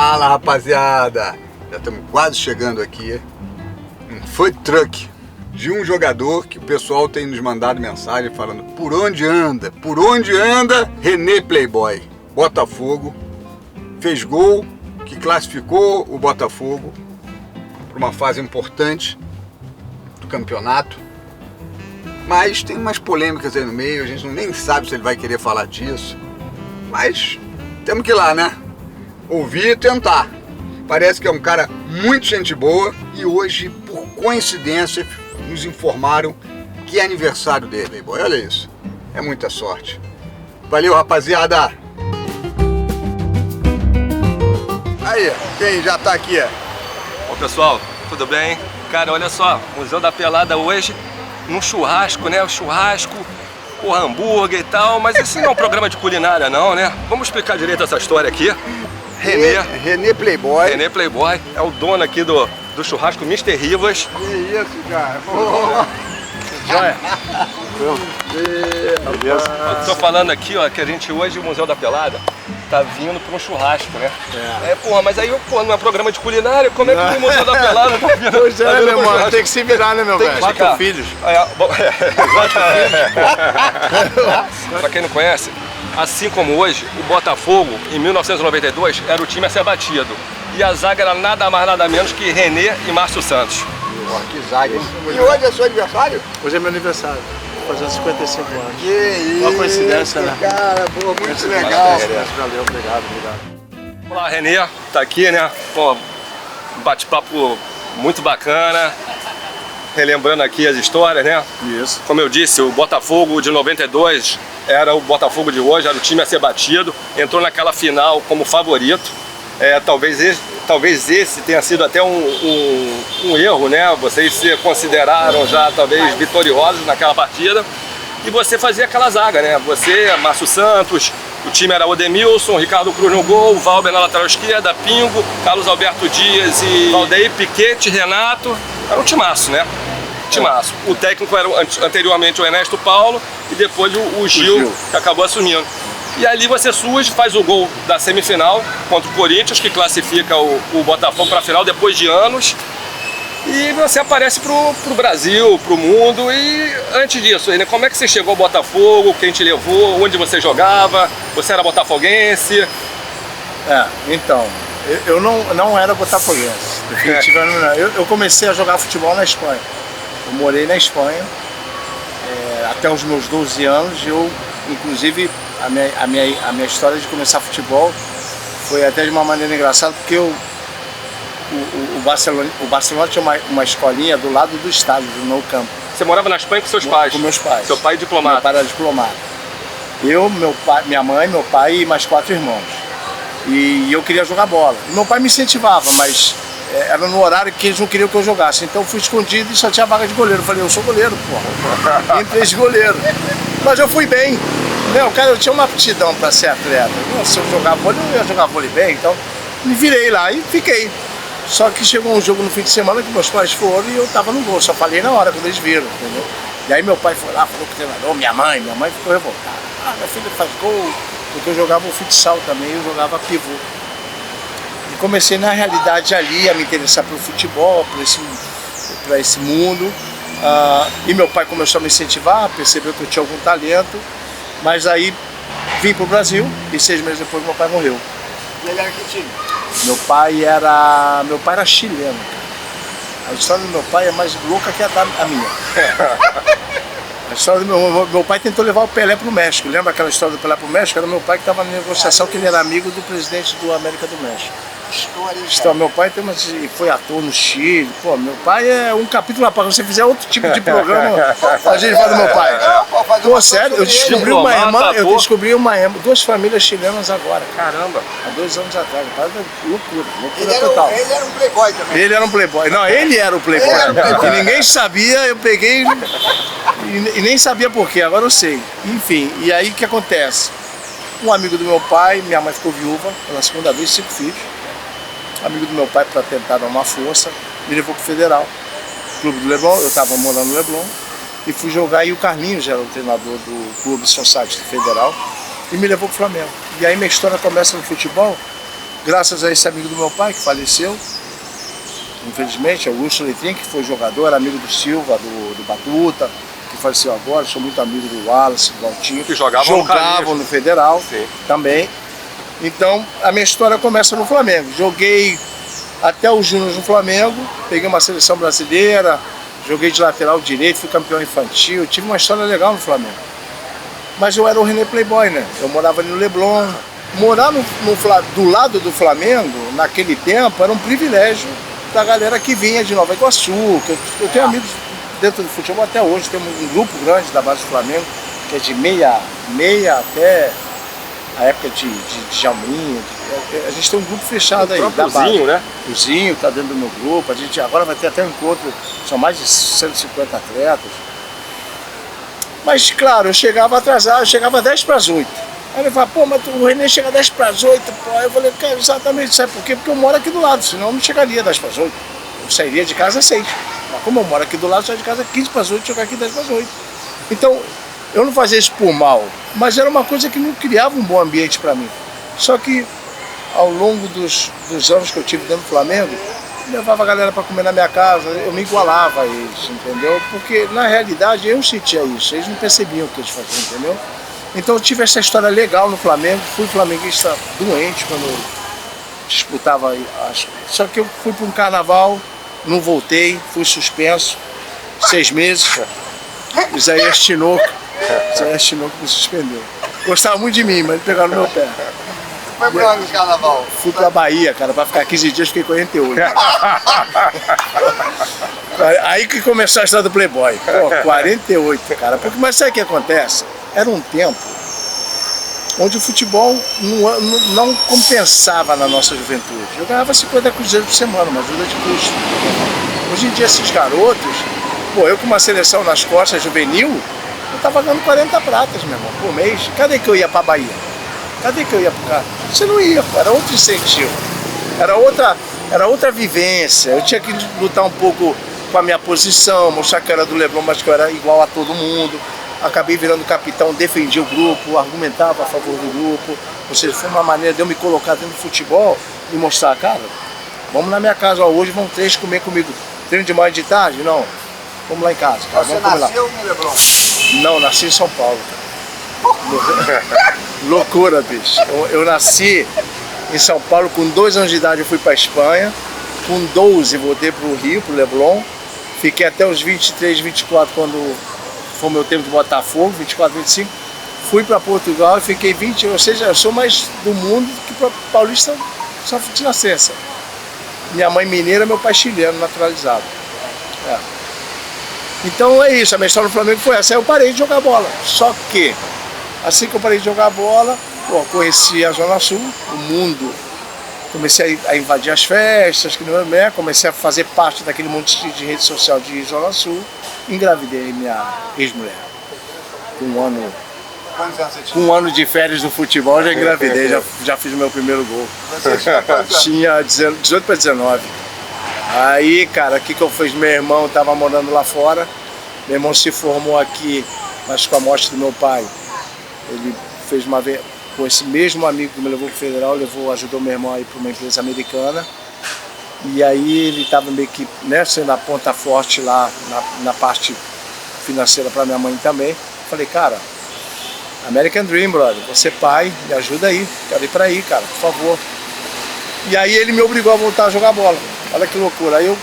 Fala, rapaziada! Já estamos quase chegando aqui. Um food truck de um jogador que o pessoal tem nos mandado mensagem falando por onde anda? Por onde anda René Playboy? Botafogo. Fez gol que classificou o Botafogo para uma fase importante do campeonato. Mas tem umas polêmicas aí no meio, a gente nem sabe se ele vai querer falar disso. Mas temos que ir lá, né? Ouvir e tentar. Parece que é um cara muito gente boa e hoje, por coincidência, nos informaram que é aniversário dele. Olha isso, é muita sorte. Valeu, rapaziada! Aí, quem já tá aqui? Ô pessoal, tudo bem? Cara, olha só, Museu da Pelada hoje, num churrasco, né? O churrasco, o hambúrguer e tal, mas esse não é um programa de culinária não, né? Vamos explicar direito essa história aqui. René Playboy. René Playboy é o dono aqui do churrasco Mr. Rivas. Que isso, cara? Joia? Tô falando aqui, ó, que a gente hoje, o Museu da Pelada, tá vindo pra um churrasco, né? Porra, mas aí, pô, não é programa de culinária, como é que o Museu da Pelada tá vindo? Pois é, meu irmão, tem que se virar, né, meu velho? 4 filhos. Pra quem não conhece, assim como hoje, o Botafogo, em 1992, era o time a ser batido. E a zaga era nada mais, nada menos que René e Márcio Santos. Que zaga. E hoje é seu aniversário? Hoje é meu aniversário, fazendo 55 anos. Que isso, uma coincidência, né? Cara, pô, muito legal. Valeu, obrigado. Olá, René, tá aqui, né? Pô, bate-papo muito bacana. Relembrando aqui as histórias, né? Isso. Como eu disse, o Botafogo de 92 era o Botafogo de hoje, era o time a ser batido. Entrou naquela final como favorito. Talvez esse tenha sido até um erro, né? Vocês se consideraram já talvez vitoriosos naquela partida. E você fazia aquela zaga, né? Você, Márcio Santos, o time era Odemilson, Ricardo Cruz no gol, Valber na lateral esquerda, Pingo, Carlos Alberto Dias e Valdeir, Piquete, Renato. Era um timaço, né? Timaço. O técnico era anteriormente o Ernesto Paulo e depois o Gil, que acabou assumindo. E ali você surge, faz o gol da semifinal contra o Corinthians, que classifica o Botafogo para a final depois de anos. E você aparece pro Brasil, pro mundo. E antes disso, né, como é que você chegou ao Botafogo? Quem te levou? Onde você jogava? Você era botafoguense? Então, eu não era botafoguense, definitivamente não. Eu comecei a jogar futebol na Espanha. Eu morei na Espanha até os meus 12 anos. Eu, inclusive, a minha história de começar futebol foi até de uma maneira engraçada, porque o Barcelona tinha uma escolinha do lado do estádio, do Nou Camp. Você morava na Espanha com seus pais? Com meus pais. Seu pai é diplomata? Meu pai era diplomata. Eu, minha mãe, meu pai e mais 4 irmãos. E eu queria jogar bola. E meu pai me incentivava, mas era no horário que eles não queriam que eu jogasse. Então eu fui escondido e só tinha vaga de goleiro. Eu falei, eu sou goleiro, porra. Entrei de goleiro. Mas eu fui bem. Não, cara, eu tinha uma aptidão para ser atleta. Se eu jogar vôlei, eu ia jogar vôlei bem. Então me virei lá e fiquei. Só que chegou um jogo no fim de semana que meus pais foram e eu tava no gol. Só falei na hora quando eles viram, entendeu? E aí meu pai foi lá, falou com o treinador, minha mãe ficou revoltada. Meu filho faz gol. Porque eu jogava o futsal também, eu jogava pivô. E comecei na realidade ali a me interessar pelo futebol, por esse mundo. E meu pai começou a me incentivar, percebeu que eu tinha algum talento. Mas aí vim pro Brasil e 6 meses depois meu pai morreu. E ele era que time? Meu pai era chileno. A história do meu pai é mais louca que a minha. A história do meu pai tentou levar o Pelé pro México. Lembra aquela história do Pelé pro México? Era meu pai que estava na negociação, que ele era amigo do presidente do América do México. Então, meu pai foi ator no Chile. Pô, meu pai é um capítulo à parte. Se você fizer outro tipo de programa, a gente fala do meu pai. Pô, sério, eu descobri uma irmã, 2 famílias chilenas agora. Caramba! Há 2 anos atrás. Loucura total. Ele era um playboy também. Ele era um playboy. Não, ele era o playboy. E ninguém sabia, eu peguei e nem sabia por quê, agora eu sei. Enfim, e aí o que acontece? Um amigo do meu pai, minha mãe ficou viúva pela segunda vez, 5 filhos. Amigo do meu pai, para tentar dar uma força, me levou pro Federal, Clube do Leblon. Eu estava morando no Leblon e fui jogar, e o Carlinhos era o treinador do Clube Society do Federal e me levou pro Flamengo. E aí minha história começa no futebol graças a esse amigo do meu pai que faleceu, infelizmente, Augusto Letrin, que foi jogador, amigo do Silva, do Batuta, que faleceu agora, sou muito amigo do Wallace, do Valtinho, que jogavam no Federal. Sim. Também. Então, a minha história começa no Flamengo. Joguei até os Júnior no Flamengo, peguei uma seleção brasileira, joguei de lateral direito, fui campeão infantil, tive uma história legal no Flamengo. Mas eu era o René Playboy, né? Eu morava ali no Leblon. Morar do lado do Flamengo, naquele tempo, era um privilégio da galera que vinha de Nova Iguaçu. Eu tenho amigos dentro do futebol até hoje, temos um grupo grande da base do Flamengo, que é de meia até a época de Jalminha. A gente tem um grupo fechado aí. O Zinho, né? O Zinho está dentro do meu grupo. A gente agora vai ter até um encontro, são mais de 150 atletas. Mas claro, eu chegava atrasado, eu chegava 10 para as 8. Aí ele falava, pô, mas o René chega 10 para as 8, pô. Aí eu falei, cara, exatamente, sabe por quê? Porque eu moro aqui do lado, senão eu não chegaria 10 para as 8. Eu sairia de casa às 6. Mas como eu moro aqui do lado, eu saio de casa 15 para as 8 e chegar aqui 10 para as 8. Então, eu não fazia isso por mal, mas era uma coisa que não criava um bom ambiente para mim. Só que, ao longo dos anos que eu tive dentro do Flamengo, eu levava a galera para comer na minha casa, eu me igualava a eles, entendeu? Porque, na realidade, eu sentia isso, eles não percebiam o que eles faziam, entendeu? Então eu tive essa história legal no Flamengo, fui flamenguista doente quando eu disputava, só que eu fui para um carnaval, não voltei, fui suspenso, 6 meses, Isaías Tinoco me suspendeu. Gostava muito de mim, mas ele pegava no meu pé. Foi pra onde no carnaval? Fui pra Bahia, cara, pra ficar 15 dias, fiquei 48. Aí que começou a história do Playboy. Pô, 48, cara. Porque, mas sabe o que acontece? Era um tempo onde o futebol não compensava na nossa juventude. Eu ganhava 50 cruzeiros por semana, uma ajuda de custo. Hoje em dia, esses garotos, pô, eu com uma seleção nas costas juvenil, eu tava ganhando 40 pratas, meu irmão, por mês. Cadê que eu ia pra Bahia? Cadê que eu ia pro cara? Você não ia, era outro incentivo. Era outra vivência. Eu tinha que lutar um pouco com a minha posição, mostrar que eu era do Leblon, mas que eu era igual a todo mundo. Acabei virando capitão, defendia o grupo, argumentava a favor do grupo. Ou seja, foi uma maneira de eu me colocar dentro do futebol e mostrar, cara, vamos na minha casa, ó, hoje vão 3 comer comigo. Treino de manhã e de tarde? Não. Vamos lá em casa, cara. Você nasceu no Leblon? Não, nasci em São Paulo, cara. Loucura, bicho. Eu nasci em São Paulo, com 2 anos de idade eu fui para Espanha, com 12 voltei para o Rio, para o Leblon, fiquei até os 23, 24 quando foi o meu tempo de Botafogo, 24, 25, fui para Portugal e fiquei 20, ou seja, eu sou mais do mundo que para paulista só de nascença. Minha mãe mineira, meu pai chileno, naturalizado. É. Então é isso, a minha história no Flamengo foi essa, aí eu parei de jogar bola, só que assim que eu parei de jogar bola, pô, conheci a Zona Sul, o mundo, comecei a invadir as festas, comecei a fazer parte daquele monte de rede social de Zona Sul, engravidei minha ex-mulher. Com um ano Quantos anos você tinha? Com um ano de férias no futebol, já engravidei, já fiz o meu primeiro gol. Você tinha quantos anos? Tinha 18 para 19. Aí, cara, o que eu fiz? Meu irmão estava morando lá fora, meu irmão se formou aqui, mas com a morte do meu pai, ele fez uma vez, com esse mesmo amigo que me levou para o Federal, ajudou meu irmão a ir para uma empresa americana. E aí ele estava meio que, né, sendo a ponta forte lá na parte financeira para minha mãe também. Falei, cara, American Dream, brother, você pai, me ajuda aí, quero ir para aí, cara, por favor. E aí ele me obrigou a voltar a jogar bola. Olha que loucura. Aí eu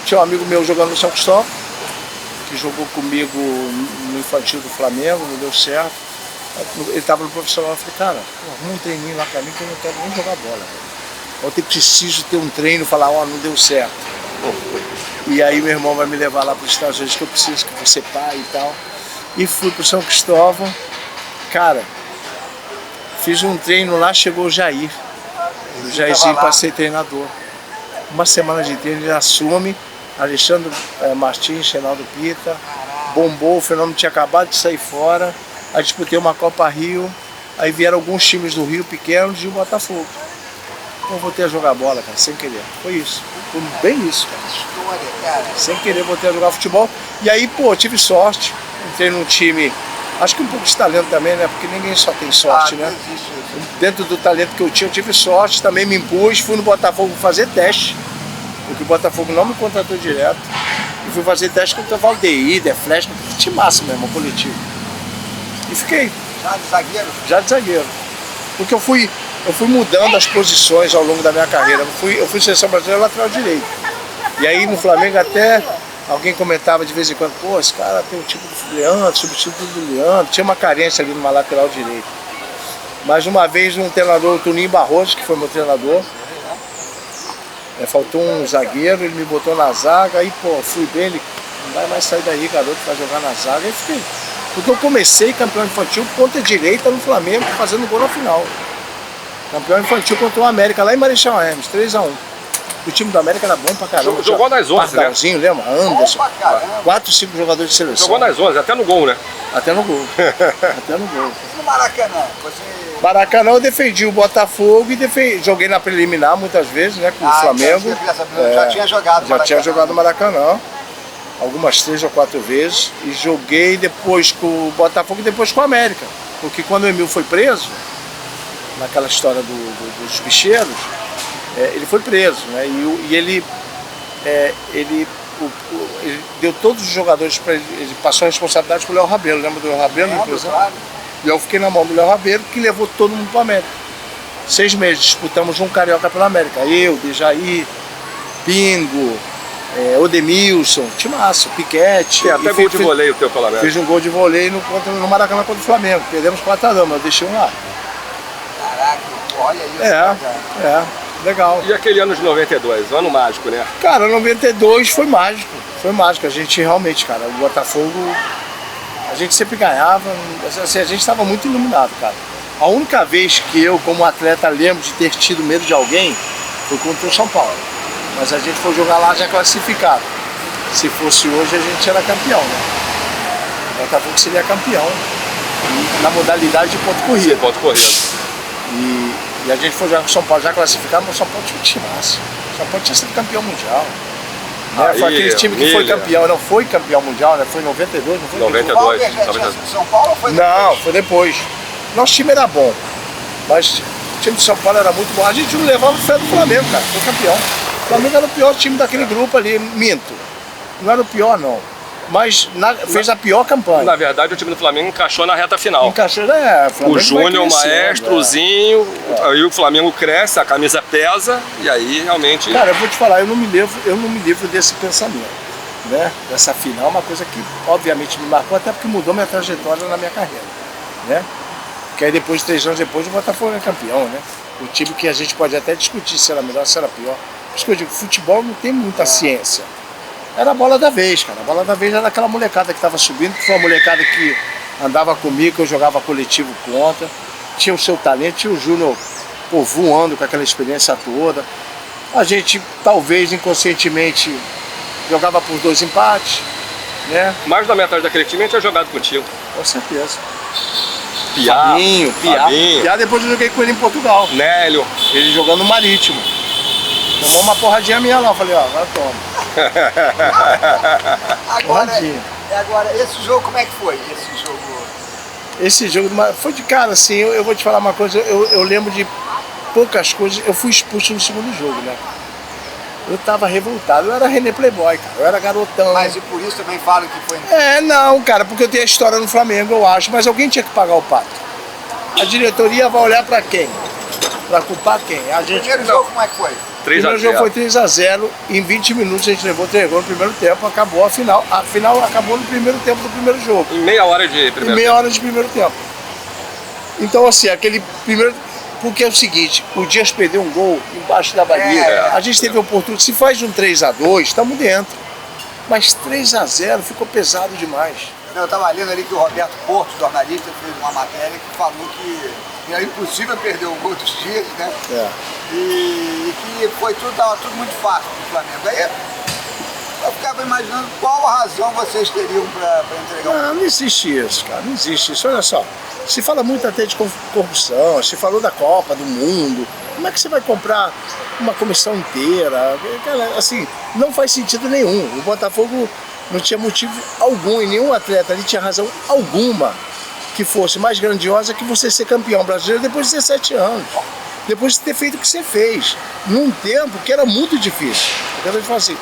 tinha um amigo meu jogando no São Cristóvão, que jogou comigo no infantil do Flamengo, não deu certo. Ele estava no profissional, eu falei, cara, arruma um treininho lá pra mim que eu não quero nem jogar bola. Eu preciso ter um treino, falar, ó, não deu certo. E aí meu irmão vai me levar lá para os Estados Unidos, que eu preciso, que você pai e tal. E fui pro São Cristóvão. Cara, fiz um treino lá, chegou o Jair. O Jairzinho para ser treinador. Uma semana de treino, ele assume. Alexandre Martins, Reinaldo Pita. Bombou, o fenômeno tinha acabado de sair fora. Aí disputei uma Copa Rio. Aí vieram alguns times do Rio pequenos e o Botafogo. Eu voltei a jogar bola, cara, sem querer. Foi isso. Foi bem isso, cara. História, cara. Sem querer, voltei a jogar futebol. E aí, pô, tive sorte. Entrei num time Acho que um pouco de talento também, né? Porque ninguém só tem sorte, né? Dentro do talento que eu tinha, eu tive sorte, também me impus, fui no Botafogo fazer teste, porque o Botafogo não me contratou direto. E fui fazer teste contra o Valdeir, The Flash, time massa mesmo, coletivo. E fiquei. Já de zagueiro? Já de zagueiro. Porque eu fui mudando as posições ao longo da minha carreira. Eu fui seleção brasileira lateral direito. E aí no Flamengo até alguém comentava de vez em quando, pô, esse cara tem o tipo do Leandro, substituto do Leandro. Tinha uma carência ali numa lateral direita. Mas uma vez um treinador, o Toninho Barroso, que foi meu treinador, faltou um zagueiro, ele me botou na zaga, aí pô, fui bem, ele não vai mais sair daí, garoto, pra jogar na zaga, aí fiquei. Porque eu comecei campeão infantil ponta direita no Flamengo, fazendo gol na final. Campeão infantil contra o América, lá em Marechal Hermes, 3-1. O time do América era bom pra caramba. Jogou nas 11, Pardalzinho, né? Lembra? Anderson. 4, 5 jogadores de seleção. Jogou nas 11, até no gol, né? Até no gol. Até no gol. No Maracanã, Maracanã eu defendi o Botafogo e joguei na preliminar muitas vezes, né? Com o Flamengo. Então, já tinha jogado Já tinha jogado no Maracanã. Algumas 3 ou 4 vezes. E joguei depois com o Botafogo e depois com o América. Porque quando o Emil foi preso, naquela história dos bicheiros, ele foi preso, né? E ele deu todos os jogadores para ele passou a responsabilidade para o Léo Rabelo, lembra do Léo Rabelo? Claro. E eu fiquei na mão do Léo Rabelo, que levou todo mundo para o América. 6 meses, disputamos um Carioca pela América. Eu, Dejaí, Pingo, Odemilson, Timaço, Piquete. Tem até gol de voleio teu pela América. Fiz um gol de voleio no Maracanã contra o Flamengo. Perdemos 4-1, mas eu deixei um lá. Caraca, olha isso. Legal. E aquele ano de 92, ano mágico, né? Cara, 92 foi mágico. Foi mágico. A gente realmente, cara, o Botafogo, a gente sempre ganhava. Assim, a gente estava muito iluminado, cara. A única vez que eu, como atleta, lembro de ter tido medo de alguém foi contra o São Paulo. Mas a gente foi jogar lá já classificado. Se fosse hoje, a gente era campeão, né? O Botafogo seria campeão na modalidade de ponto corrida. Sim, ponto corrida. E a gente foi jogar com o São Paulo já classificado, mas o São Paulo tinha um time massa. O São Paulo tinha sido campeão mundial. Aí, foi aquele time que foi campeão, não foi campeão mundial, né? Foi em 92, não foi? 92. São Paulo foi depois? Não, foi depois. Nosso time era bom, mas o time de São Paulo era muito bom. A gente não levava fé do Flamengo, cara, foi campeão. O Flamengo era o pior time daquele grupo ali, minto. Não era o pior, não. Mas fez a pior campanha. Na verdade, o time do Flamengo encaixou na reta final. Encaixou, o Júnior, o maestrozinho, aí o Flamengo cresce, a camisa pesa, e aí realmente... Cara, eu vou te falar, eu não me livro desse pensamento, né? Dessa final, uma coisa que obviamente me marcou, até porque mudou minha trajetória na minha carreira, né? Porque aí depois, 3 anos depois, o Botafogo é campeão, né? O time que a gente pode até discutir se era melhor, se era pior. Por isso que eu digo, futebol não tem muita ciência. Era a bola da vez, cara. A bola da vez era aquela molecada que estava subindo, que foi uma molecada que andava comigo, que eu jogava coletivo contra. Tinha o seu talento, tinha o Júnior voando com aquela experiência toda. A gente, talvez, inconscientemente, jogava por 2 empates, né? Mais da metade daquele time a gente tinha jogado contigo. Com certeza. Piá, Piá, depois eu joguei com ele em Portugal. Nélio. Ele jogando no Marítimo. Tomou uma porradinha minha lá, eu falei, ó, agora toma. Agora, esse jogo, como é que foi? Esse jogo foi de cara, assim, eu vou te falar uma coisa, eu lembro de poucas coisas. Eu fui expulso no segundo jogo, né? Eu tava revoltado, eu era René Playboy, cara, eu era garotão. Mas e por isso também falam que foi... Não, cara, porque eu tenho a história no Flamengo, eu acho, mas alguém tinha que pagar o pato. A diretoria vai olhar pra quem? Pra culpar quem? A gente... Primeiro jogo, como é que foi? O primeiro jogo foi 3-0, em 20 minutos a gente levou 3 gols no primeiro tempo, acabou a final. A final acabou no primeiro tempo do primeiro jogo. Em meia hora de primeiro tempo. Em meia hora de primeiro tempo. Então assim, aquele primeiro... Porque é o seguinte, o Dias perdeu um gol embaixo da barriga. A gente teve a oportunidade, se faz um 3-2, estamos dentro. Mas 3-0 ficou pesado demais. Eu estava lendo ali que o Roberto Porto, jornalista, fez uma matéria que falou que era impossível perder o gol dos Dias, né? E que estava tudo muito fácil pro Flamengo. Aí eu ficava imaginando qual a razão vocês teriam para entregar Não existe isso, cara, não existe isso. Olha só, se fala muito até de corrupção, se falou da Copa, do Mundo. Como é que você vai comprar uma comissão inteira? Assim, não faz sentido nenhum. O Botafogo não tinha motivo algum e nenhum atleta ali tinha razão alguma que fosse mais grandiosa que você ser campeão brasileiro depois de 17 anos. Depois de ter feito o que você fez. Num tempo que era muito difícil. Eu te falo assim,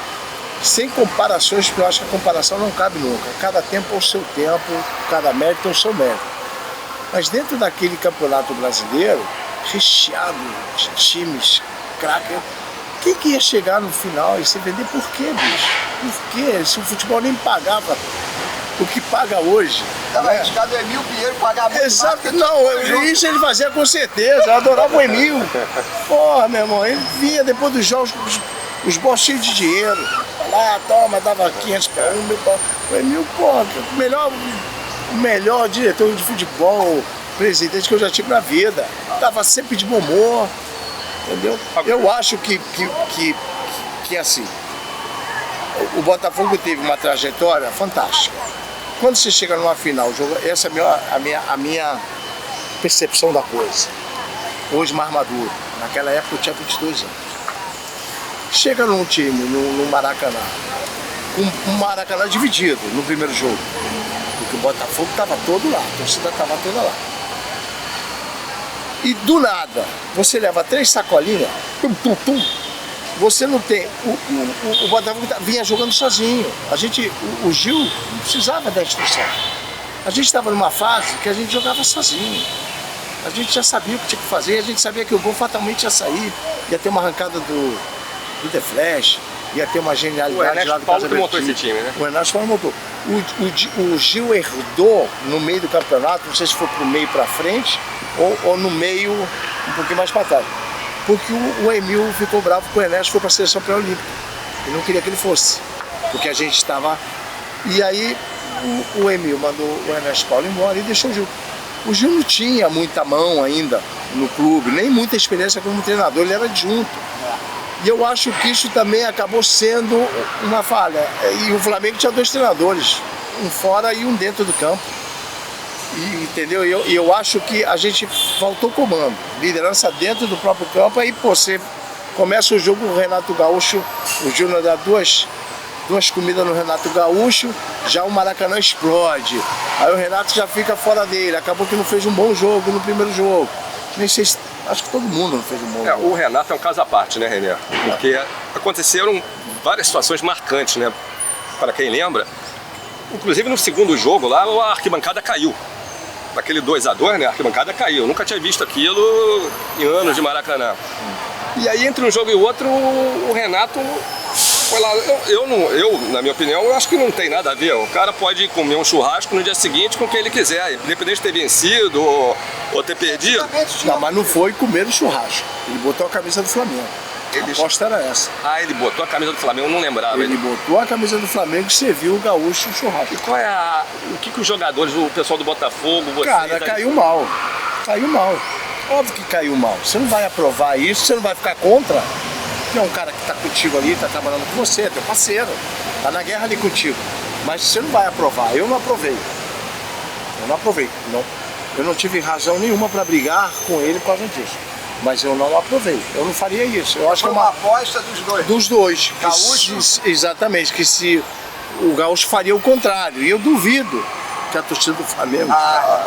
sem comparações, porque eu acho que a comparação não cabe nunca. Cada tempo é o seu tempo, cada mérito é o seu mérito. Mas dentro daquele campeonato brasileiro, recheado de times, craque, quem que ia chegar no final e se vender por quê, bicho? Por quê? Se o futebol nem pagava o que paga hoje. Tava arriscado o Emil Pinheiro pagar muito. Exato, não, isso ele fazia com certeza, eu adorava o Emil. Porra, meu irmão, ele vinha depois dos jogos, os bolsos cheios de dinheiro. Lá, toma, dava 500 para o Emil, porra, o melhor diretor de futebol, presidente que eu já tive na vida. Tava sempre de bom humor, entendeu? Eu acho que assim, o Botafogo teve uma trajetória fantástica. Quando você chega numa final, essa é a minha percepção da coisa. Hoje mais maduro. Naquela época eu tinha 22 anos. Chega num time, no Maracanã, com um Maracanã dividido no primeiro jogo. Porque o Botafogo estava todo lá, a torcida estava toda lá. E do nada, você leva 3 sacolinhas, você não tem. O Botafogo vinha jogando sozinho. O Gil não precisava da instrução. A gente estava numa fase que a gente jogava sozinho. A gente já sabia o que tinha que fazer, a gente sabia que o gol fatalmente ia sair, ia ter uma arrancada do The Flash, ia ter uma genialidade lá do Casa Paulo montou esse time, né? O Ernesto Paulo montou. O Gil herdou no meio do campeonato, não sei se foi pro meio para frente ou no meio um pouquinho mais para trás. Porque o Emil ficou bravo com o Ernesto, foi para a seleção pré-olímpica. Ele não queria que ele fosse, porque a gente estava... E aí o Emil mandou o Ernesto Paulo embora e deixou o Gil. O Gil não tinha muita mão ainda no clube, nem muita experiência como treinador, ele era adjunto. E eu acho que isso também acabou sendo uma falha. E o Flamengo tinha 2 treinadores, um fora e um dentro do campo. Entendeu? E eu acho que a gente faltou comando, liderança dentro do próprio campo. Aí você começa o jogo, o Renato Gaúcho, o Júnior dá duas comidas no Renato Gaúcho, já o Maracanã explode. Aí o Renato já fica fora dele, acabou que não fez um bom jogo no primeiro jogo. Nem sei se, acho que todo mundo não fez um bom jogo. O Renato é um caso à parte, né, Renê? Porque aconteceram várias situações marcantes, né? Para quem lembra. Inclusive no segundo jogo lá, a arquibancada caiu. Naquele 2-2, né? A arquibancada caiu. Eu nunca tinha visto aquilo em anos de Maracanã. E aí, entre um jogo e outro, o Renato foi lá. Eu, na minha opinião, eu acho que não tem nada a ver. O cara pode comer um churrasco no dia seguinte com quem ele quiser, independente de ter vencido ou ter perdido. Não, mas não foi comer o churrasco. Ele botou a camisa do Flamengo. A aposta era essa. Ah, ele botou a camisa do Flamengo, eu não lembrava. Ele botou a camisa do Flamengo e serviu o Gaúcho o churrasco. E qual é o que os jogadores, o pessoal do Botafogo, vocês... Cara, caiu mal. Caiu mal. Óbvio que caiu mal. Você não vai aprovar isso, você não vai ficar contra. Tem um cara que tá contigo ali, tá trabalhando com você, teu parceiro. Tá na guerra ali contigo. Mas você não vai aprovar. Eu não aprovei. Não. Eu não tive razão nenhuma para brigar com ele por causa disso. Mas eu não aprovei, eu não faria isso. Eu acho que é uma aposta dos dois. Dos dois. Gaúcho? Exatamente, que se o Gaúcho faria o contrário. E eu duvido que a torcida do Flamengo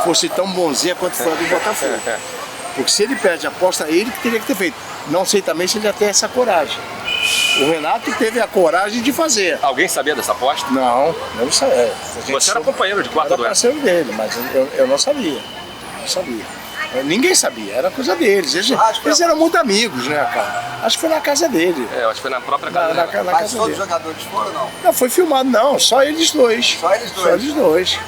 fosse tão bonzinha quanto foi a do Botafogo. Porque se ele perde a aposta, ele que teria que ter feito. Não sei também se ele já tem essa coragem. O Renato teve a coragem de fazer. Alguém sabia dessa aposta? Não, eu não sabia. Você era companheiro de quarto do Era parceiro dele, mas eu não sabia. Não sabia. Ninguém sabia, era coisa deles. Eles eram muito amigos, né, cara? Acho que foi na casa dele. Acho que foi na própria casa dele. Na Mas casa todos dele. os jogadores foram, não? Não, foi filmado, não, só eles dois. Só eles dois?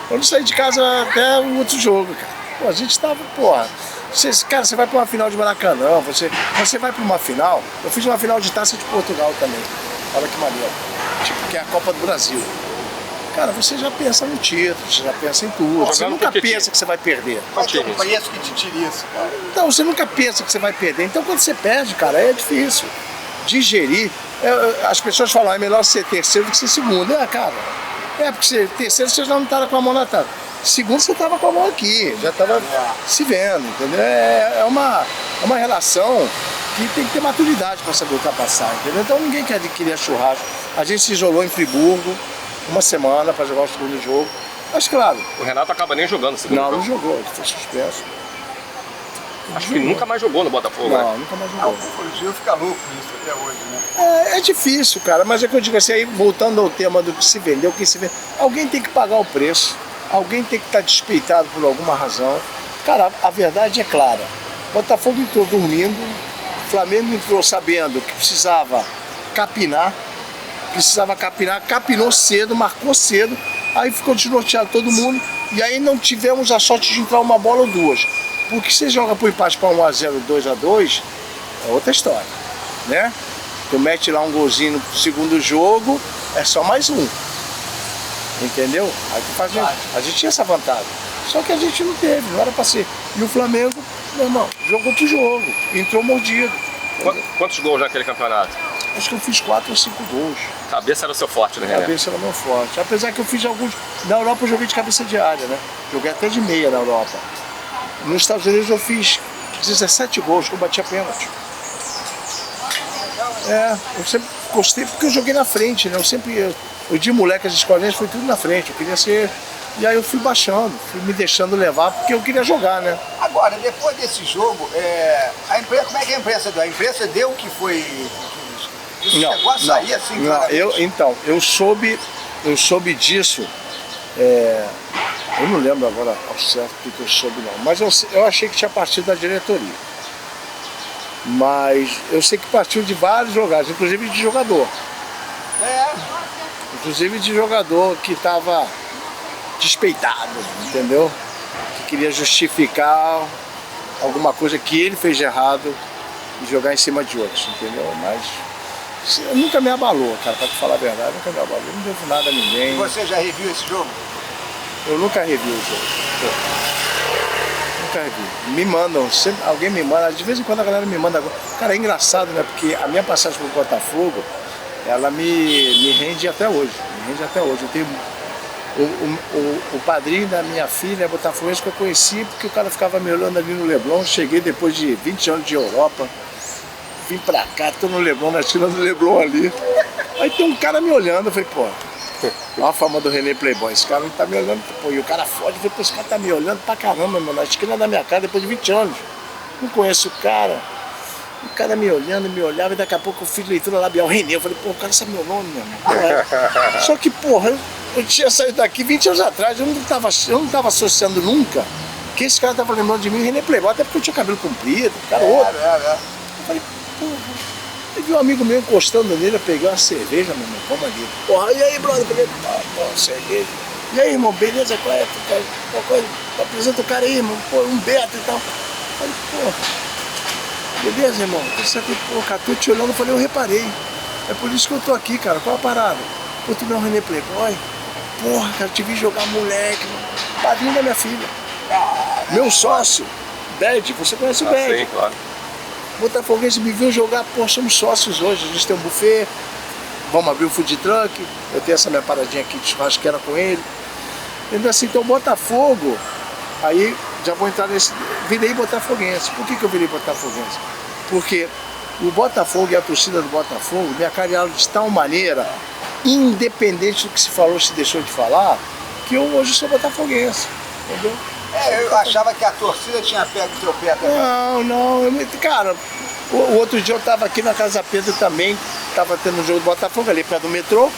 Eu não saí de casa até o outro jogo, cara. Pô, a gente tava, porra. Você vai pra uma final de Maracanã, você vai pra uma final. Eu fiz uma final de Taça de Portugal também. Olha que maneiro. Tipo, que é a Copa do Brasil. Cara, você já pensa no título, você já pensa em tudo. Você nunca pensa que você vai perder. Mas eu conheço que te tira isso, cara. Então, você nunca pensa que você vai perder. Então, quando você perde, cara, é difícil digerir. As pessoas falam, é melhor ser terceiro do que ser segundo. Cara, porque ser terceiro você já não estava com a mão na tábua. Segundo, você estava com a mão aqui, já estava se vendo, entendeu? É uma relação que tem que ter maturidade para saber ultrapassar, entendeu? Então, ninguém queria churrasco. A gente se isolou em Friburgo uma semana para jogar o segundo jogo. Mas claro. O Renato acaba nem jogando o segundo Não, jogo. não jogou, ele foi suspenso. Acho que nunca mais jogou no Botafogo, né? Não, nunca mais jogou. O Gil fica louco nisso até hoje, né? É difícil, cara, mas é que eu digo assim, aí voltando ao tema do que se vendeu, o que se vende, alguém tem que pagar o preço, alguém tem que estar despeitado por alguma razão. Cara, a verdade é clara. Botafogo entrou dormindo, Flamengo entrou sabendo que precisava capinar, capinou cedo, marcou cedo, aí ficou desnorteado todo mundo, e aí não tivemos a sorte de entrar uma bola ou duas. Porque você joga pro empate para 1-0, 2-2, é outra história, né? Tu mete lá um golzinho no segundo jogo, é só mais um. Entendeu? Aí tu faz, a gente tinha essa vantagem. Só que a gente não teve, não era pra ser. E o Flamengo, meu irmão, jogou pro jogo, entrou mordido. Quantos gols naquele campeonato? Acho que eu fiz 4 ou 5 gols. Cabeça era o seu forte, né, René? Cabeça era meu forte. Apesar que eu fiz alguns. Na Europa eu joguei de cabeça de área, né? Joguei até de meia na Europa. Nos Estados Unidos eu fiz 17 gols, que eu batia pênalti. Eu sempre gostei porque eu joguei na frente, né? Eu de moleque, as escolinhas foi tudo na frente, eu queria ser. E aí eu fui baixando, fui me deixando levar porque eu queria jogar, né? Agora, depois desse jogo, a imprensa, como é que a imprensa deu? A imprensa deu que foi. Isso chegou a sair assim, não, eu soube disso. Eu não lembro agora ao certo o que eu soube não, mas eu achei que tinha partido da diretoria. Mas eu sei que partiu de vários lugares, inclusive de jogador. Inclusive de jogador que estava despeitado, entendeu? Que queria justificar alguma coisa que ele fez de errado e jogar em cima de outros, entendeu? Mas nunca me abalou, cara, pra te falar a verdade, nunca me abalou, não devo nada a ninguém. E você já reviu esse jogo? Eu nunca revi o jogo. Nunca revi. Me mandam, sempre, alguém me manda, de vez em quando a galera me manda. Cara, é engraçado, né? Porque a minha passagem pro Botafogo, ela me rende até hoje. Me rende até hoje. Eu tenho o padrinho da minha filha, botafoguense, que eu conheci, porque o cara ficava me olhando ali no Leblon. Cheguei depois de 20 anos de Europa. Vim pra cá, tô no Leblon, na esquina do Leblon ali. Aí tem um cara me olhando, eu falei, pô. Olha a fama do René Playboy, esse cara não tá me olhando, pô, e o cara fode, eu falei, pô, esse cara tá me olhando pra caramba, mano, na esquina da minha casa depois de 20 anos. Não conheço o cara me olhando, me olhava, e daqui a pouco eu fiz leitura labial, René, eu falei, pô, o cara sabe meu nome, meu irmão. Só que, porra, eu tinha saído daqui 20 anos atrás, eu não tava associando nunca que esse cara tava lembrando de mim, René Playboy, até porque eu tinha cabelo comprido, cara outro. Eu falei, porra. Aí vi um amigo meu encostando nele, eu peguei uma cerveja, meu irmão, vamos ali. Porra, e aí, brother? Peguei uma cerveja. E aí, irmão, beleza? Qual é? Apresenta o cara aí, irmão, pô, um Beto e tal. Falei, pô, beleza, irmão? Isso aqui, pô, cara, tô te olhando, eu falei, eu reparei. É por isso que eu tô aqui, cara, qual a parada? Pô, tu não é o René Playboy? Porra, cara, te vi jogar moleque, padrinho da minha filha. Meu sócio, Bed, você conhece o Bed? Sim, claro. Botafoguense me viu jogar, pô, somos sócios hoje, a gente tem um buffet, vamos abrir o food truck, eu tenho essa minha paradinha aqui de churrasqueira com ele. Entendeu assim, então Botafogo, aí já vou entrar nesse, virei botafoguense. Por que eu virei botafoguense? Porque o Botafogo e a torcida do Botafogo me acarinharam de tal maneira, independente do que se falou, se deixou de falar, que eu hoje sou botafoguense, entendeu? Eu achava que a torcida tinha pego o seu pé também. Não, cara, o outro dia eu tava aqui na Casa Pedro também, tava tendo um jogo do Botafogo ali perto do metrô.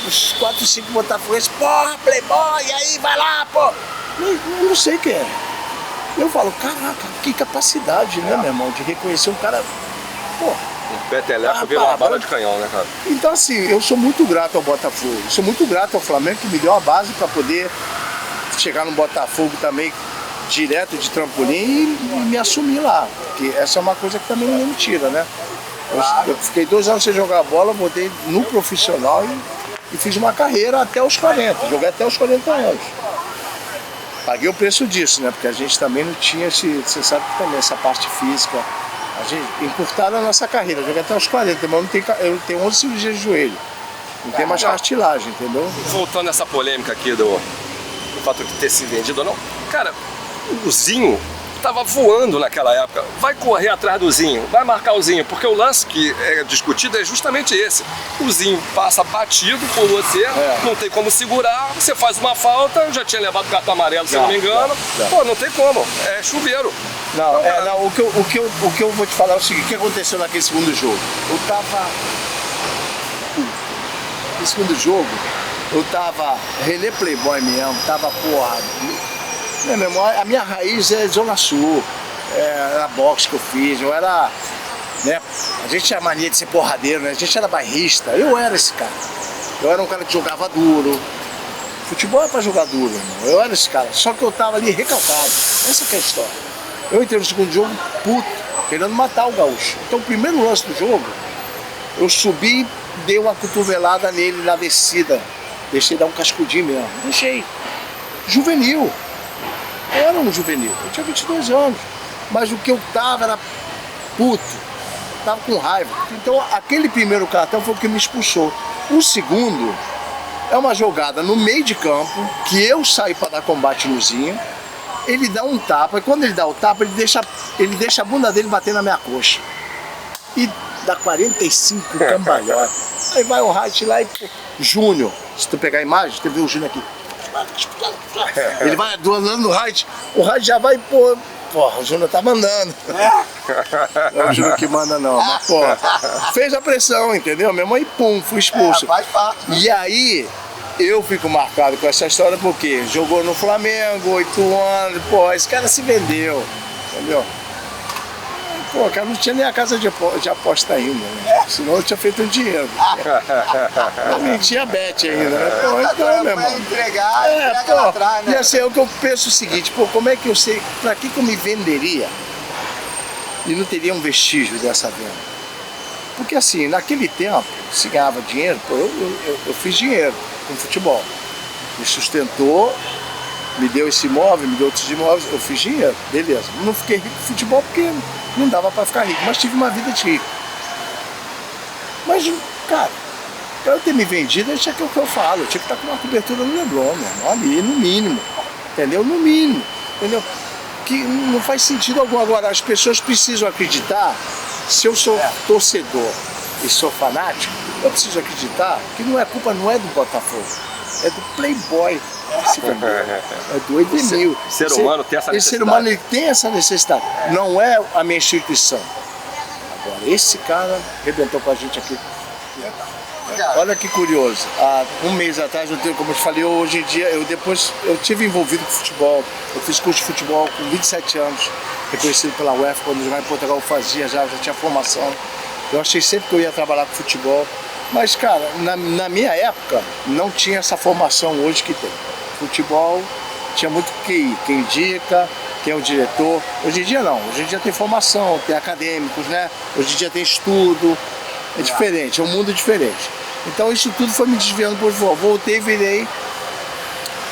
Os 4, 5 botafoguenses, porra, Playboy, e aí, vai lá, pô. Eu não sei quem é. Eu falo, caraca, que capacidade, né, meu irmão, de reconhecer um cara, pô. Um peteleco virou uma bala de canhão, né, cara? Então assim, eu sou muito grato ao Botafogo, sou muito grato ao Flamengo que me deu a base para poder chegar no Botafogo também direto de trampolim e me assumir lá, porque essa é uma coisa que também não me tira, né? Eu fiquei 2 anos sem jogar bola, voltei no profissional e fiz uma carreira até os 40, joguei até os 40 anos. Paguei o preço disso, né? Porque a gente também não tinha você sabe que também essa parte física, a gente encurtaram a nossa carreira, joguei até os 40, mas eu tenho 11 cirurgias de joelho, não tem mais cartilagem, entendeu? Voltando nessa polêmica aqui do fato de ter se vendido ou não, cara, o Zinho estava voando naquela época. Vai correr atrás do Zinho, vai marcar o Zinho, porque o lance que é discutido é justamente esse. O Zinho passa batido por você, não tem como segurar, você faz uma falta, já tinha levado o cartão amarelo, se eu não me engano. Pô, não tem como, é chuveiro. Não, não, o que eu vou te falar é o seguinte, o que aconteceu naquele segundo jogo? No segundo jogo, eu tava relé playboy mesmo, tava, porra, a minha raiz é Zona Sul, era boxe que eu fiz, eu era, né, a gente tinha mania de ser porradeiro, né, a gente era bairrista, eu era esse cara, eu era um cara que jogava duro, futebol é pra jogar duro, irmão. Eu era esse cara, só que eu tava ali recalcado, essa que é a história. Eu entrei no segundo jogo puto, querendo matar o gaúcho, então o primeiro lance do jogo, eu subi, dei uma cotovelada nele na descida, deixei dar um cascudinho mesmo, deixei, juvenil. Eu era um juvenil, eu tinha 22 anos, mas o que eu tava era puto, tava com raiva. Então aquele primeiro cartão foi o que me expulsou. O segundo é uma jogada no meio de campo, que eu saí para dar combate no Zinho, ele dá um tapa, e quando ele dá o tapa, ele deixa a bunda dele bater na minha coxa. E dá 45 cambalhotas. Aí vai o Wright lá e, pô, Júnior, se tu pegar a imagem, tu vê o Júnior aqui. Ele vai andando no Wright, o Wright já vai, pô, porra, o Júnior tá mandando. Não é o Júnior que manda não, mas porra, fez a pressão, entendeu? Minha mãe, pum, fui expulso. E aí, eu fico marcado com essa história porque jogou no Flamengo, 8 anos, pô, esse cara se vendeu, entendeu? Pô, cara, não tinha nem a casa de aposta ainda, né? Senão eu tinha feito um dinheiro. Eu nem tinha bet ainda, né? Pô, então, meu irmão. E assim, é o que eu penso o seguinte, pô, como é que eu sei, pra que eu me venderia e não teria um vestígio dessa venda? Porque assim, naquele tempo, se ganhava dinheiro, pô, eu fiz dinheiro com futebol. Me sustentou, me deu esse imóvel, me deu outros imóveis, eu fiz dinheiro, beleza. Não fiquei rico com futebol porque não dava pra ficar rico, mas tive uma vida de rico. Mas, cara, pra eu ter me vendido, eu tinha que o que eu falo, eu tinha que estar com uma cobertura no Leblon, meu irmão, ali, no mínimo, entendeu? No mínimo, entendeu? Que não faz sentido algum. Agora, as pessoas precisam acreditar, se eu sou torcedor e sou fanático, eu preciso acreditar que não é culpa, não é do Botafogo, é do Playboy. É do Edemil. O ser humano tem essa necessidade. Esse ser humano ele tem essa necessidade. Não é a minha instituição. Agora, esse cara arrebentou com a gente aqui. Olha que curioso. Há um mês atrás, como eu te falei, hoje em dia, eu tive envolvido com futebol. Eu fiz curso de futebol com 27 anos, reconhecido pela UEFA. Quando eu jogava em Portugal, eu fazia, já tinha formação. Eu achei sempre que eu ia trabalhar com futebol. Mas, cara, na minha época, não tinha essa formação hoje que tem. Futebol tinha muito QI, quem indica, quem é o diretor. Hoje em dia não, hoje em dia tem formação, tem acadêmicos, né? Hoje em dia tem estudo, é diferente, é um mundo diferente. Então isso tudo foi me desviando por futebol. Voltei e virei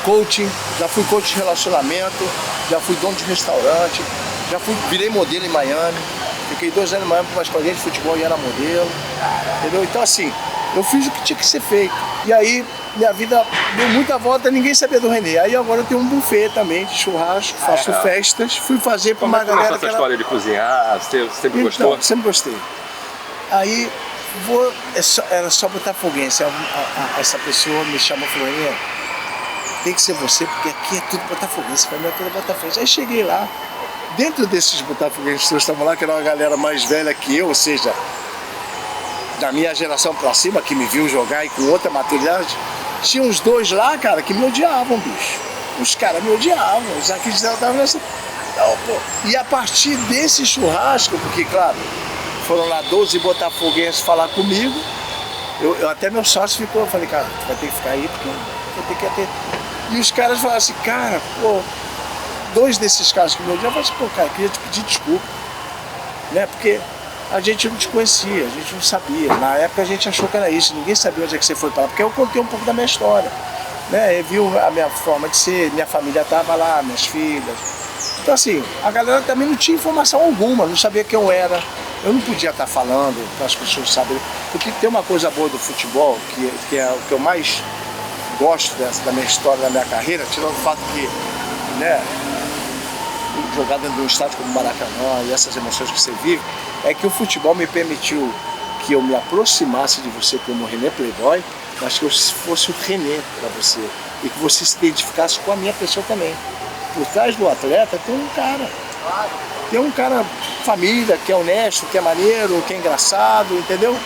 coaching, já fui coach de relacionamento, já fui dono de restaurante, virei modelo em Miami. Fiquei 2 anos em Miami com uma escolinha de futebol e era modelo, entendeu? Então assim, eu fiz o que tinha que ser feito. E aí, minha vida deu muita volta, ninguém sabia do Renê. Aí agora eu tenho um buffet também de churrasco, faço festas. Fui fazer para uma galera. Como é essa história de cozinhar? Você sempre gostou? Então, sempre gostei. Aí, era só botafoguense. Essa pessoa me chamou e falou, Renê, tem que ser você, porque aqui é tudo botafoguense, para mim é tudo botafoguense. Aí cheguei lá, dentro desses botafoguenses que estavam lá, que era uma galera mais velha que eu, ou seja, da minha geração pra cima, que me viu jogar e com outra maturidade, tinha uns 2 lá, cara, que me odiavam, bicho. Os caras me odiavam, já que estavam nessa... Não, pô. E a partir desse churrasco, porque, claro, foram lá 12 botafoguenses falar comigo, eu até meu sócio ficou, eu falei, cara, tu vai ter que ficar aí, porque eu vou ter que ter... E os caras falaram assim, cara, pô, 2 desses caras que me odiavam, eu falei assim, pô, cara, eu queria te pedir desculpa, né, porque... A gente não te conhecia, a gente não sabia. Na época a gente achou que era isso, ninguém sabia onde é que você foi para lá, porque eu contei um pouco da minha história, né? Viu a minha forma de ser, minha família estava lá, minhas filhas. Então assim, a galera também não tinha informação alguma, não sabia quem eu era. Eu não podia estar falando para as pessoas saberem. Porque tem uma coisa boa do futebol, que é o que eu mais gosto da minha história, da minha carreira, tirando o fato que, né, jogar dentro de um estádio como o Maracanã e essas emoções que você vive, é que o futebol me permitiu que eu me aproximasse de você como René Playboy, mas que eu fosse o René para você e que você se identificasse com a minha pessoa também. Por trás do atleta tem um cara família, que é honesto, que é maneiro, que é engraçado, entendeu?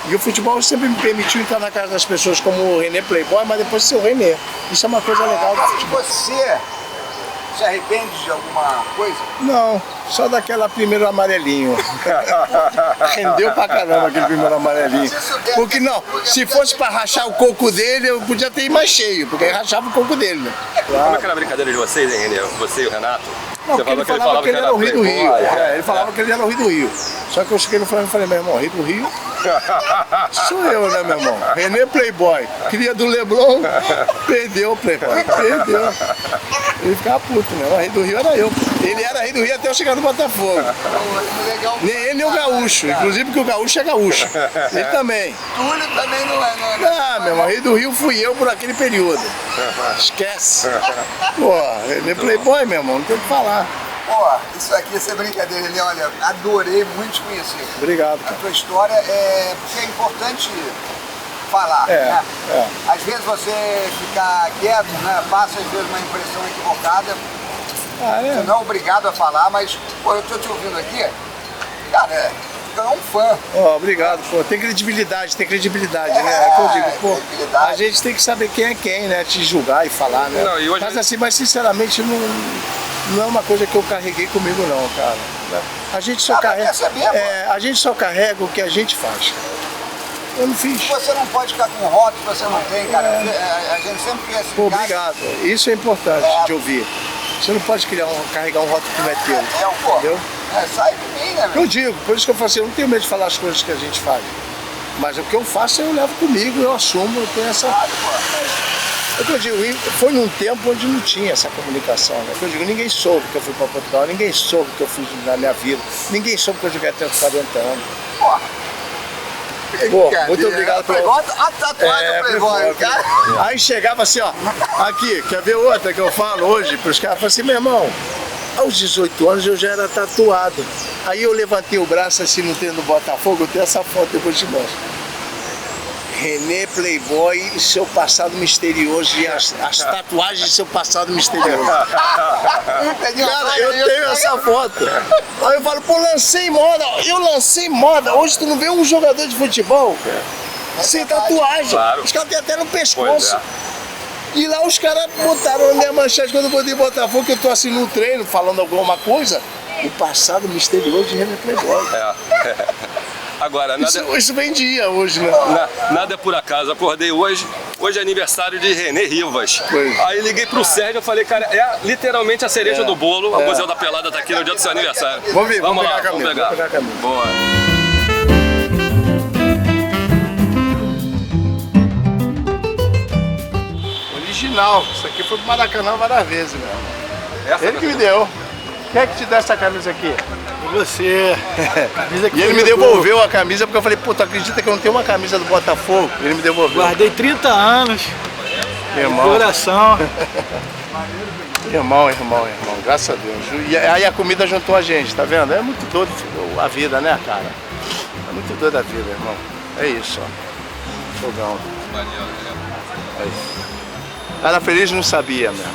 E o futebol sempre me permitiu entrar na casa das pessoas como o René Playboy, mas depois ser o René. Isso é uma coisa legal do futebol. Você se arrepende de alguma coisa? Não, só daquela primeiro amarelinho. Rendeu pra caramba aquele primeiro amarelinho. Porque não, se fosse pra rachar o coco dele, eu podia ter ido mais cheio, porque aí rachava o coco dele, né? Como é que era a brincadeira de vocês, hein, René? Você e o Renato? Não, porque ele falava que ele era o Rei do Rio. Ele falava que ele era o Rei do Rio. Só que eu cheguei no Flamengo e falei, meu irmão, Rei do Rio sou eu, né, meu irmão? René Playboy, cria do Leblon, perdeu o Playboy, perdeu. Ele ficava puto, né? O Rei do Rio era eu. Ele era Rei do Rio até eu chegar no Botafogo. Nem ele nem o Gaúcho, inclusive porque o Gaúcho é gaúcho. Ele também. Túlio também não é. Ah, meu irmão, Rei do Rio fui eu por aquele período. Esquece. Pô, René Playboy, meu irmão, não tem o que falar. Pô, isso aqui, essa brincadeira, René, olha, adorei muito te conhecer. Obrigado, A cara. tua história porque é importante falar, né? Às vezes você ficar quieto, né? Passa às vezes uma impressão equivocada. Você não é obrigado a falar, mas, pô, eu tô te ouvindo aqui, cara, tu é um fã. Oh, obrigado, pô. Tem credibilidade, né? É que eu digo, pô, a gente tem que saber quem é quem, né? Te julgar e falar, né? Não, e hoje... Mas assim, sinceramente não é uma coisa que eu carreguei comigo não, cara. A gente só carrega. A gente só carrega o que a gente faz. Eu não fiz. Você não pode ficar com rótulo que você não tem, cara. A gente sempre quer assim. Pô, obrigado. Isso é importante de ouvir. Você não pode carregar um rótulo que não é teu. Entendeu? Sai de mim, né, meu? Eu digo, por isso que eu falo assim, eu não tenho medo de falar as coisas que a gente faz. Mas o que eu faço eu levo comigo, eu assumo, eu tenho essa. É o que eu digo, foi num tempo onde não tinha essa comunicação, né? Eu digo, ninguém soube que eu fui para Portugal, ninguém soube que eu fiz na minha vida, ninguém soube que eu joguei até os 40 anos. Pô, muito obrigado pelo... A tatuagem do Playboy, cara. Aí chegava assim, ó, aqui, quer ver outra que eu falo hoje pros caras? Eu falei assim, meu irmão, aos 18 anos eu já era tatuado. Aí eu levantei o braço assim no treino do Botafogo, eu tenho essa foto, depois te mostro. René Playboy e seu passado misterioso, e as tatuagens de seu passado misterioso. Cara, eu tenho essa foto. Aí eu falo, pô, lancei moda. Hoje tu não vê um jogador de futebol sem tatuagem. Claro. Os caras têm até no pescoço. E lá os caras botaram na minha manchete quando eu botei Botafogo, que eu tô assim no treino falando alguma coisa. O passado misterioso de René Playboy. Agora, nada... Isso vendia hoje, né? Nada é por acaso. Acordei hoje é aniversário de René Rivas. Aí liguei pro Sérgio e falei, cara, é literalmente a cereja do bolo. O Museu da Pelada tá aqui no dia do seu aniversário. Vamos ver, vamos pegar a camisa. Vamos pegar a camisa. Boa. Original. Isso aqui foi pro Maracanã várias vezes, meu. Ele que me deu. Quem é que te deu essa camisa aqui? Você. E ele me devolveu a camisa porque eu falei, pô, tu acredita que eu não tenho uma camisa do Botafogo? Ele me devolveu. Guardei 30 anos. Meu irmão. Coração. Irmão, graças a Deus. E aí a comida juntou a gente, tá vendo? É muito doido a vida, né, cara? É muito doido a vida, irmão. É isso, ó. Fogão. É isso. Era feliz e não sabia mesmo.